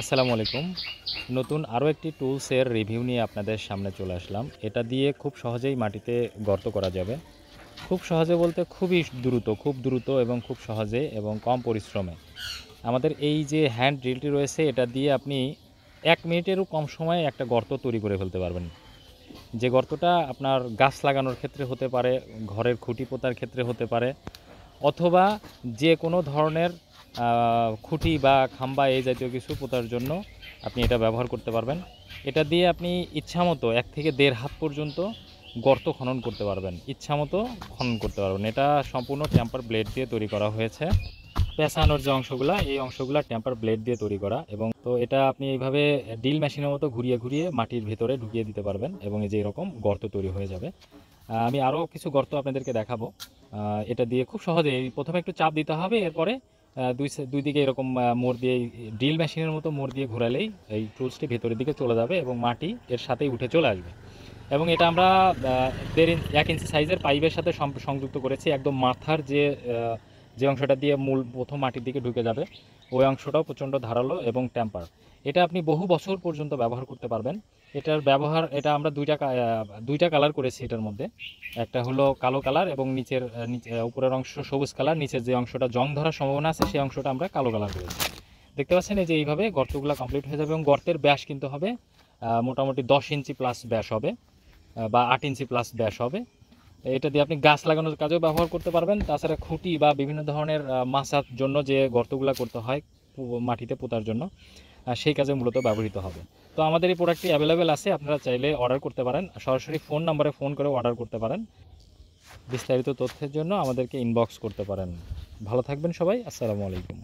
আসসালামু আলাইকুম। নতুন আরও একটি টুলসের রিভিউ নিয়ে আপনাদের সামনে চলে আসলাম। এটা দিয়ে খুব সহজেই মাটিতে গর্ত করা যাবে। খুব সহজে বলতে খুব দ্রুত এবং খুব সহজে এবং কম পরিশ্রমে। আমাদের এই যে হ্যান্ড ড্রিলটি রয়েছে এটা দিয়ে আপনি ১ মিনিটেরও কম সময়ে একটা গর্ত তৈরি করে ফেলতে পারবেন। যে গর্তটা আপনার গাছ লাগানোর ক্ষেত্রে হতে পারে, ঘরের খুঁটি পোঁতার ক্ষেত্রে হতে পারে, অথবা যে কোনো ধরনের খুঁটি বা খাম্বা এই জাতীয় কিছু পোঁতার জন্য আপনি এটা ব্যবহার করতে পারবেন। এটা দিয়ে আপনি ইচ্ছামতো ১ থেকে ১.৫ হাত পর্যন্ত গর্ত খনন করতে পারবেন। ইচ্ছামতো খনন করতে পারবেন। এটা সম্পূর্ণ টেম্পার ব্লেড দিয়ে তৈরি করা হয়েছে। পেঁচানোর যে অংশগুলা, এই অংশগুলা টেম্পার ব্লেড দিয়ে তৈরি করা, এবং তো এটা আপনি এইভাবে ড্রিল মেশিনের মতো ঘুরিয়ে ঘুরিয়ে মাটির ভেতরে ঢুকিয়ে দিতে পারবেন এবং এই যে এরকম গর্ত তৈরি হয়ে যাবে। আমি আরও কিছু গর্ত আপনাদেরকে দেখাবো। এটা দিয়ে খুব সহজেই প্রথমে একটু চাপ দিতে হবে, এরপরে দুই দিকে এরকম মোড় দিয়ে ড্রিল মেশিনের মতো মোড় দিয়ে ঘোরালেই এই টুলসটি ভেতরের দিকে চলে যাবে এবং মাটি এর সাথেই উঠে চলে আসবে। এবং এটা আমরা ১.৫ ইঞ্চি সাইজের পাইপের সাথে সংযুক্ত করেছি। একদম মাথার যে অংশটা দিয়ে মূল প্রথম মাটির দিকে ঢুকে যাবে, ওই অংশটাও প্রচণ্ড ধারালো এবং টেম্পার। এটা আপনি বহু বছর পর্যন্ত ব্যবহার করতে পারবেন। এটা আমরা দুইটা কালার করেছি এটার মধ্যে। একটা হলো কালো কালার এবং উপরের অংশ সবুজ কালার, নিচের যে অংশটা জং ধরার সম্ভাবনা আছে সেই অংশটা আমরা কালো কালার করেছি। দেখতে পাচ্ছেন এই যে এইভাবে গর্তগুলো কমপ্লিট হয়ে যাবে এবং গর্তের ব্যাস কিন্তু হবে মোটামুটি ১০ ইঞ্চি প্লাস ব্যাস হবে, বা ৮ ইঞ্চি প্লাস ব্যাস হবে। এটা দিয়ে আপনি গাছ লাগানোর কাজেও ব্যবহার করতে পারবেন। তাছাড়া খুঁটি বা বিভিন্ন ধরনের মাচার জন্য যে গর্তগুলো করতে হয় মাটিতে পোঁতার জন্য, সেই কাজে মূলত ব্যবহৃত হবে। তো আমাদের এই প্রোডাক্টটি অ্যাভেলেবেল আছে, আপনারা চাইলে অর্ডার করতে পারেন। সরাসরি ফোন নাম্বারে ফোন করে অর্ডার করতে পারেন। বিস্তারিত তথ্যের জন্য আমাদেরকে ইনবক্স করতে পারেন। ভালো থাকবেন সবাই। আসসালামু আলাইকুম।